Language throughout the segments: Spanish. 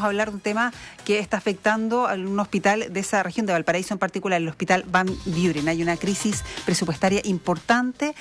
queremos hablar de un tema que está afectando a un hospital de esa región de Valparaíso, en particular el Hospital Van Buren. Hay una crisis presupuestaria importante,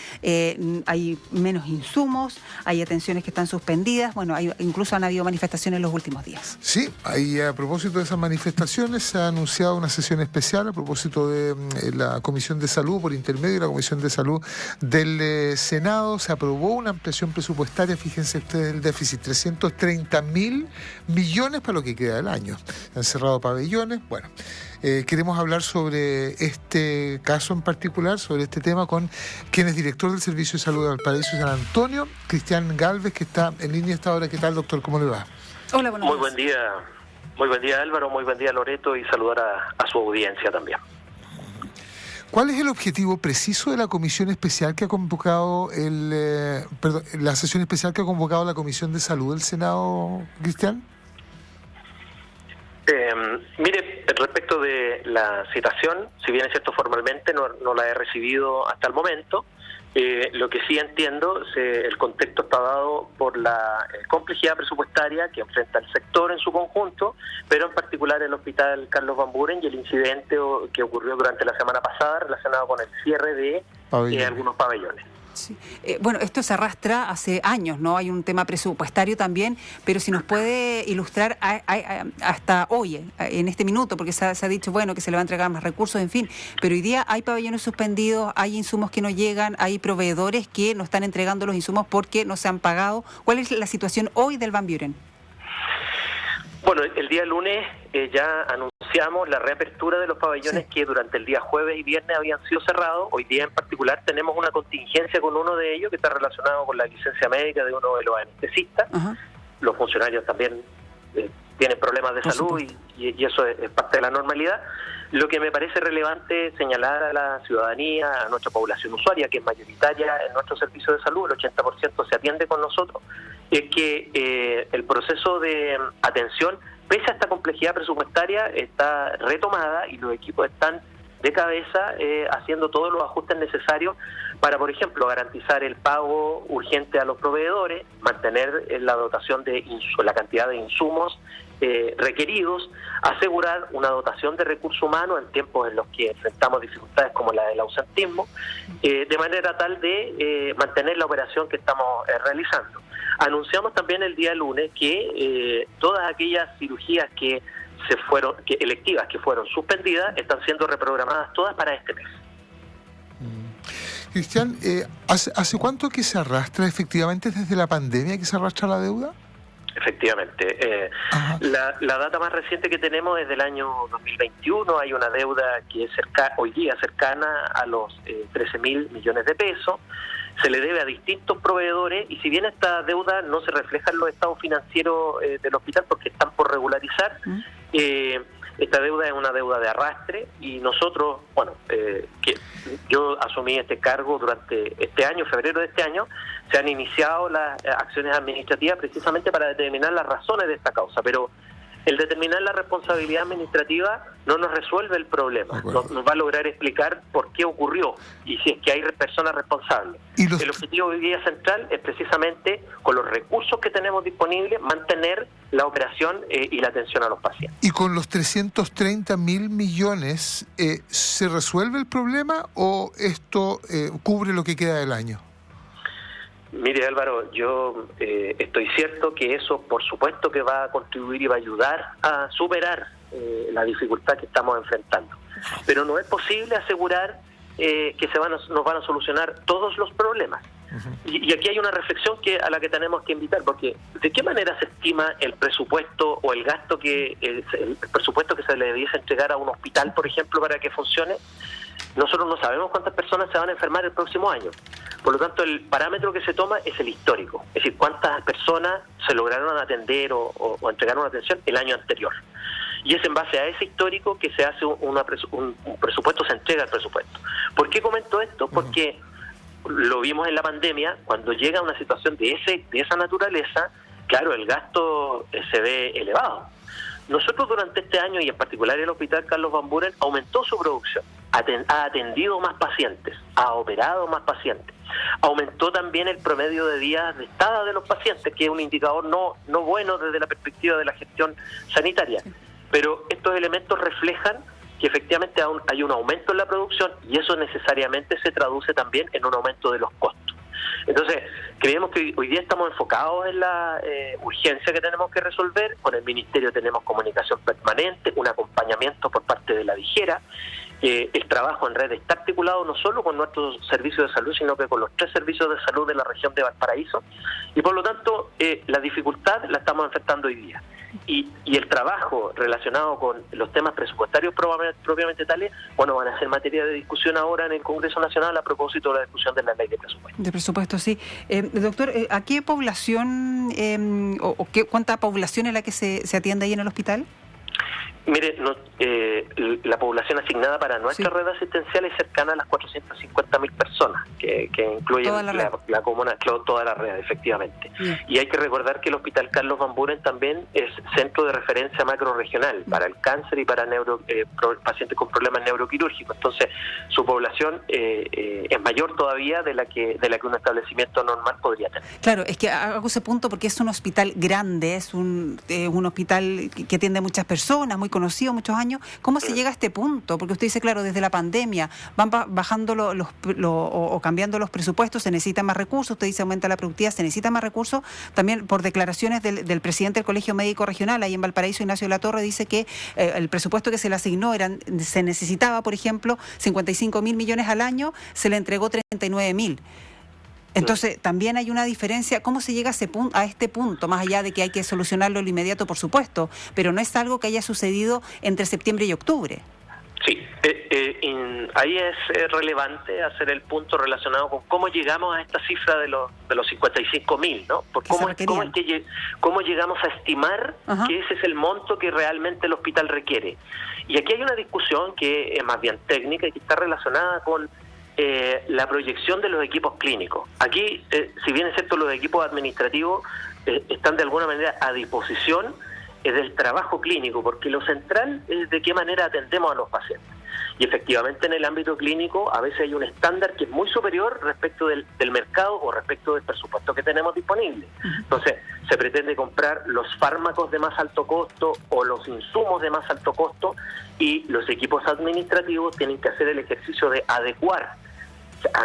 hay menos insumos, hay atenciones que están suspendidas, bueno, incluso han habido manifestaciones en los últimos días. Sí, ahí a propósito de esas manifestaciones se ha anunciado una sesión especial a propósito de la Comisión de Salud, por intermedio de la Comisión de Salud del Senado. Se aprobó una ampliación presupuestaria, fíjense ustedes el déficit, 330.000 millones para lo que queda del año. Han cerrado pabellones. Bueno, queremos hablar sobre este caso en particular, sobre este tema, con quien es director del Servicio de Salud de Valparaíso y San Antonio, Cristian Galvez, que está en línea esta hora. ¿Qué tal, doctor? ¿Cómo le va? Hola, buenos días. Muy buen día Álvaro, muy buen día Loreto, y saludar a su audiencia también. ¿Cuál es el objetivo preciso de la comisión especial que ha convocado la sesión especial que ha convocado la Comisión de Salud del Senado, Cristian? Mire, respecto de la citación, si bien es cierto formalmente no la he recibido hasta el momento, lo que sí entiendo, el contexto está dado por la complejidad presupuestaria que enfrenta el sector en su conjunto, pero en particular el Hospital Carlos Van Buren y el incidente que ocurrió durante la semana pasada relacionado con el cierre de algunos pabellones. Sí. Bueno, esto se arrastra hace años, ¿no? Hay un tema presupuestario también, pero si nos puede ilustrar hasta hoy, en este minuto, porque se ha dicho, bueno, que se le va a entregar más recursos, en fin, pero hoy día hay pabellones suspendidos, hay insumos que no llegan, hay proveedores que no están entregando los insumos porque no se han pagado. ¿Cuál es la situación hoy del Van Buren? Bueno, el día lunes ya anunciamos la reapertura de los pabellones que durante el día jueves y viernes habían sido cerrados. Hoy día en particular tenemos una contingencia con uno de ellos que está relacionado con la licencia médica de uno de los anestesistas. Uh-huh. Los funcionarios también tienen problemas de salud y eso es parte de la normalidad. Lo que me parece relevante señalar a la ciudadanía, a nuestra población usuaria, que es mayoritaria en nuestro servicio de salud, el 80% se atiende con nosotros, es que el proceso de atención, pese a esta complejidad presupuestaria, está retomada y los equipos están de cabeza haciendo todos los ajustes necesarios para, por ejemplo, garantizar el pago urgente a los proveedores, mantener la dotación de la cantidad de insumos requeridos, asegurar una dotación de recursos humanos en tiempos en los que enfrentamos dificultades como la del ausentismo, de manera tal de mantener la operación que estamos realizando. Anunciamos también el día lunes que todas aquellas cirugías electivas que fueron suspendidas están siendo reprogramadas todas para este mes. Cristian, ¿hace cuánto que se arrastra efectivamente desde la pandemia que se arrastra la deuda? Efectivamente. La data más reciente que tenemos es del año 2021. Hay una deuda que es hoy día cercana a los 13.000 millones de pesos. Se le debe a distintos proveedores y si bien esta deuda no se refleja en los estados financieros del hospital porque están por regularizar, esta deuda es una deuda de arrastre y nosotros, que yo asumí este cargo durante este año, febrero de este año, se han iniciado las acciones administrativas precisamente para determinar las razones de esta causa, pero el determinar la responsabilidad administrativa no nos resuelve el problema, nos va a lograr explicar por qué ocurrió y si es que hay personas responsables. El objetivo hoy día central es precisamente, con los recursos que tenemos disponibles, mantener la operación y la atención a los pacientes. ¿Y con los 330.000 millones se resuelve el problema o esto cubre lo que queda del año? Mire Álvaro, yo estoy cierto que eso por supuesto que va a contribuir y va a ayudar a superar la dificultad que estamos enfrentando. Pero no es posible asegurar que nos van a solucionar todos los problemas. Y aquí hay una reflexión a la que tenemos que invitar, porque ¿de qué manera se estima el presupuesto o el gasto el presupuesto que se le debiese entregar a un hospital, por ejemplo, para que funcione? Nosotros no sabemos cuántas personas se van a enfermar el próximo año. Por lo tanto, el parámetro que se toma es el histórico. Es decir, cuántas personas se lograron atender o entregar una atención el año anterior. Y es en base a ese histórico que se hace un presupuesto, se entrega el presupuesto. ¿Por qué comento esto? Porque lo vimos en la pandemia, cuando llega una situación de esa naturaleza, claro, el gasto se ve elevado. Nosotros durante este año, y en particular el Hospital Carlos Van Buren, aumentó su producción, ha atendido más pacientes, ha operado más pacientes, aumentó también el promedio de días de estada de los pacientes, que es un indicador no bueno desde la perspectiva de la gestión sanitaria. Pero estos elementos reflejan que efectivamente hay un aumento en la producción y eso necesariamente se traduce también en un aumento de los costos. Entonces, creemos que hoy día estamos enfocados en la urgencia que tenemos que resolver. Con el Ministerio tenemos comunicación permanente, un acompañamiento por parte de la DIJERA. El trabajo en red está articulado no solo con nuestros servicios de salud, sino que con los 3 servicios de salud de la región de Valparaíso. Y por lo tanto, la dificultad la estamos enfrentando hoy día. Y el trabajo relacionado con los temas presupuestarios propiamente tales, bueno, van a ser materia de discusión ahora en el Congreso Nacional a propósito de la discusión de la ley de presupuesto. De presupuesto, sí. Doctor, ¿a qué población cuánta población es la que se atiende ahí en el hospital? Mire, la población asignada para nuestra red asistencial es cercana a las 450.000 personas, que incluyen la comuna, toda la red, efectivamente. Y hay que recordar que el Hospital Carlos Van Buren también es centro de referencia macrorregional para el cáncer y para pacientes con problemas neuroquirúrgicos. Entonces, su población es mayor todavía de la que un establecimiento normal podría tener. Claro, es que hago ese punto porque es un hospital grande, es un hospital que atiende a muchas personas, muy conocido, muchos años. ¿Cómo se llega a este punto? Porque usted dice, claro, desde la pandemia van bajando o cambiando los presupuestos, se necesitan más recursos, usted dice aumenta la productividad, se necesita más recursos. También por declaraciones del presidente del Colegio Médico Regional, ahí en Valparaíso, Ignacio de la Torre, dice que el presupuesto que se le asignó se necesitaba, por ejemplo, 55.000 millones al año, se le entregó 39.000. Entonces, también hay una diferencia. ¿Cómo se llega a este punto? Más allá de que hay que solucionarlo lo inmediato, por supuesto, pero no es algo que haya sucedido entre septiembre y octubre. Sí, ahí es relevante hacer el punto relacionado con cómo llegamos a esta cifra de los 55.000, ¿no? ¿Cómo llegamos a estimar que ese es el monto que realmente el hospital requiere? Y aquí hay una discusión que es más bien técnica y que está relacionada con la proyección de los equipos clínicos. Aquí, si bien es cierto, los equipos administrativos están de alguna manera a disposición del trabajo clínico, porque lo central es de qué manera atendemos a los pacientes. Y efectivamente en el ámbito clínico a veces hay un estándar que es muy superior respecto del mercado o respecto del presupuesto que tenemos disponible. Entonces, se pretende comprar los fármacos de más alto costo o los insumos de más alto costo y los equipos administrativos tienen que hacer el ejercicio de adecuar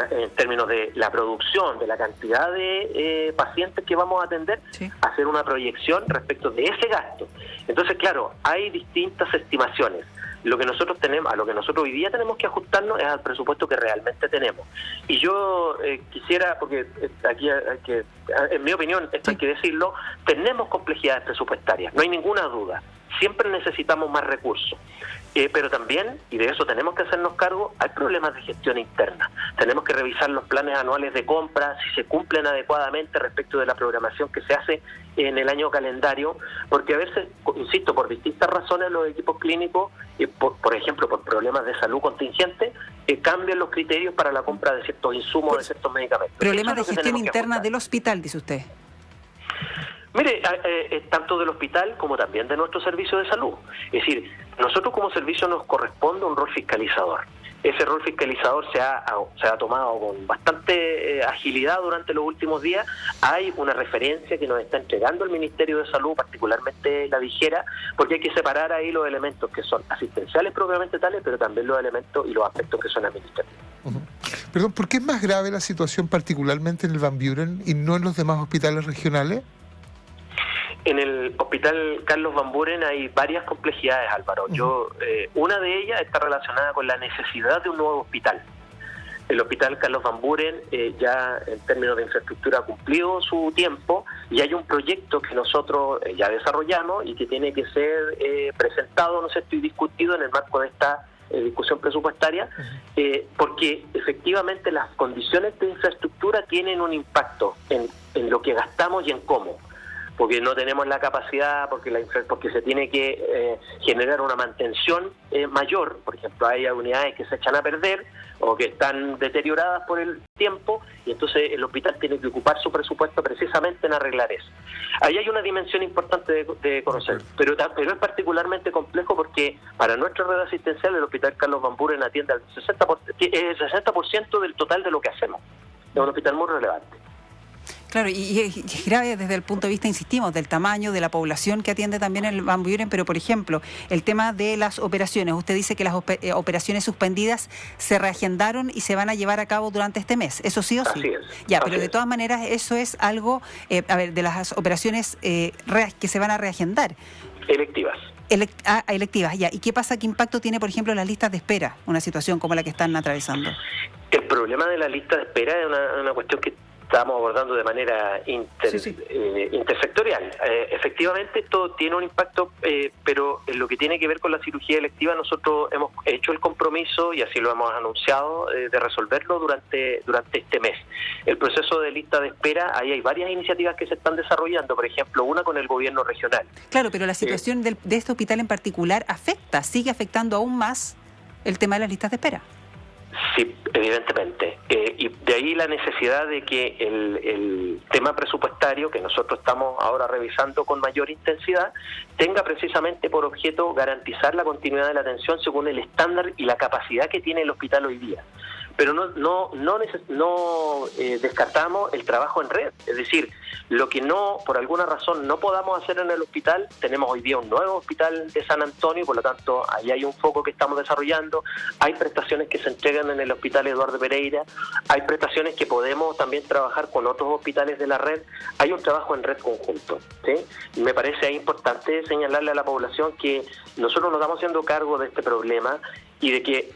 en términos de la producción, de la cantidad de pacientes que vamos a atender, hacer una proyección respecto de ese gasto. Entonces, claro, hay distintas estimaciones. Lo que nosotros tenemos, a lo que nosotros hoy día tenemos que ajustarnos es al presupuesto que realmente tenemos. Y yo quisiera, porque aquí en mi opinión, esto hay que decirlo, tenemos complejidades presupuestarias, no hay ninguna duda. Siempre necesitamos más recursos. Pero también, y de eso tenemos que hacernos cargo, hay problemas de gestión interna. Tenemos que revisar los planes anuales de compra, si se cumplen adecuadamente respecto de la programación que se hace en el año calendario, porque a veces, insisto, por distintas razones los equipos clínicos, por ejemplo, por problemas de salud contingente, cambian los criterios para la compra de ciertos insumos, de ciertos medicamentos. Problemas de gestión interna del hospital, dice usted. Mire, tanto del hospital como también de nuestro servicio de salud. Es decir, nosotros como servicio nos corresponde un rol fiscalizador. Ese rol fiscalizador se ha tomado con bastante agilidad durante los últimos días. Hay una referencia que nos está entregando el Ministerio de Salud, particularmente la DIJERA, porque hay que separar ahí los elementos que son asistenciales propiamente tales, pero también los elementos y los aspectos que son administrativos. Perdón, ¿por qué es más grave la situación particularmente en el Van Buren y no en los demás hospitales regionales? En el Hospital Carlos Van Buren hay varias complejidades, Álvaro. Una de ellas está relacionada con la necesidad de un nuevo hospital. El Hospital Carlos Van Buren ya en términos de infraestructura ha cumplido su tiempo y hay un proyecto que nosotros ya desarrollamos y que tiene que ser presentado, no sé, y discutido en el marco de esta discusión presupuestaria, porque efectivamente las condiciones de infraestructura tienen un impacto en lo que gastamos y en cómo. porque no tenemos la capacidad, porque se tiene que generar una mantención mayor. Por ejemplo, hay unidades que se echan a perder o que están deterioradas por el tiempo, y entonces el hospital tiene que ocupar su presupuesto precisamente en arreglar eso. Ahí hay una dimensión importante de conocer, pero es particularmente complejo porque para nuestra red asistencial el Hospital Carlos Van Buren atiende al 60% del total de lo que hacemos. Es un hospital muy relevante. Claro, y es grave desde el punto de vista, insistimos, del tamaño de la población que atiende también el Van Buren, pero por ejemplo, el tema de las operaciones. Usted dice que las operaciones suspendidas se reagendaron y se van a llevar a cabo durante este mes, ¿eso sí o sí? Así es. Ya, pero de todas maneras eso es algo, de las operaciones que se van a reagendar. Electivas. Electivas, ya. ¿Y qué pasa, qué impacto tiene, por ejemplo, las listas de espera, una situación como la que están atravesando? El problema de la lista de espera es una cuestión que estamos abordando de manera intersectorial. Efectivamente, esto tiene un impacto, pero en lo que tiene que ver con la cirugía electiva, nosotros hemos hecho el compromiso, y así lo hemos anunciado, de resolverlo durante este mes. El proceso de lista de espera, ahí hay varias iniciativas que se están desarrollando, por ejemplo, una con el gobierno regional. Claro, pero la situación de este hospital en particular sigue afectando aún más el tema de las listas de espera. Sí, evidentemente. Y de ahí la necesidad de que el tema presupuestario, que nosotros estamos ahora revisando con mayor intensidad, tenga precisamente por objeto garantizar la continuidad de la atención según el estándar y la capacidad que tiene el hospital hoy día. Pero no descartamos el trabajo en red. Es decir, lo que por alguna razón no podamos hacer en el hospital, tenemos hoy día un nuevo hospital de San Antonio, y por lo tanto ahí hay un foco que estamos desarrollando. Hay prestaciones que se entregan en el hospital Eduardo Pereira, hay prestaciones que podemos también trabajar con otros hospitales de la red. Hay un trabajo en red conjunto, ¿sí? Me parece importante señalarle a la población que nosotros nos estamos haciendo cargo de este problema y de que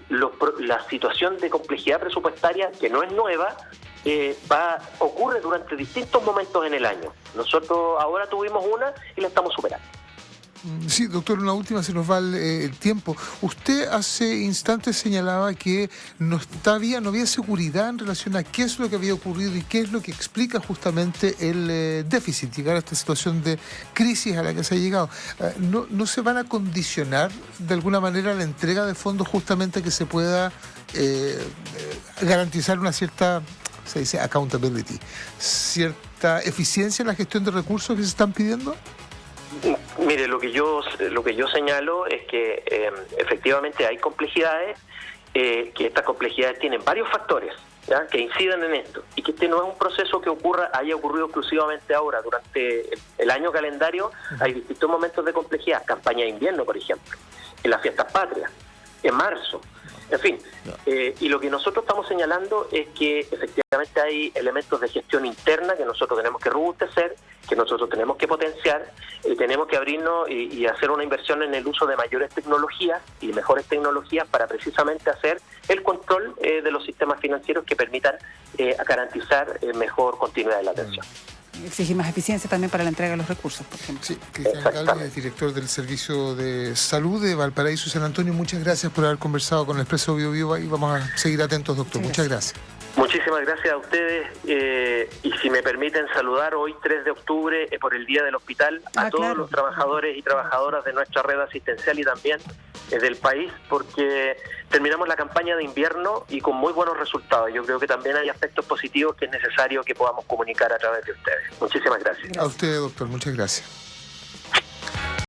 la situación de complejidad presupuestaria, que no es nueva, ocurre durante distintos momentos en el año. Nosotros ahora tuvimos una y la estamos superando. Sí, doctor, una última, se nos va el tiempo. Usted hace instantes señalaba que no había seguridad en relación a qué es lo que había ocurrido y qué es lo que explica justamente el déficit, llegar a esta situación de crisis a la que se ha llegado. ¿No se van a condicionar de alguna manera la entrega de fondos justamente que se pueda garantizar una cierta, se dice accountability, cierta eficiencia en la gestión de recursos que se están pidiendo? Mire, lo que yo señalo es que efectivamente hay complejidades, que estas complejidades tienen varios factores, ¿ya?, que inciden en esto, y que este no es un proceso que haya ocurrido exclusivamente ahora. Durante el año calendario hay distintos momentos de complejidad: campaña de invierno, por ejemplo, en las fiestas patrias, en marzo. En fin, y lo que nosotros estamos señalando es que efectivamente hay elementos de gestión interna que nosotros tenemos que robustecer, que nosotros tenemos que potenciar, tenemos que abrirnos y hacer una inversión en el uso de mayores tecnologías y mejores tecnologías para precisamente hacer el control de los sistemas financieros que permitan garantizar mejor continuidad de la atención. Exigir más eficiencia también para la entrega de los recursos, por ejemplo. Sí, Cristian Galvez, director del Servicio de Salud de Valparaíso y San Antonio, muchas gracias por haber conversado con el Expreso Bio Bio, y vamos a seguir atentos, doctor. Muchas gracias. Muchísimas gracias a ustedes, y si me permiten saludar hoy 3 de octubre por el Día del Hospital a todos los trabajadores y trabajadoras de nuestra red asistencial y también del país, porque terminamos la campaña de invierno y con muy buenos resultados. Yo creo que también hay aspectos positivos que es necesario que podamos comunicar a través de ustedes. Muchísimas gracias. A usted, doctor, muchas gracias.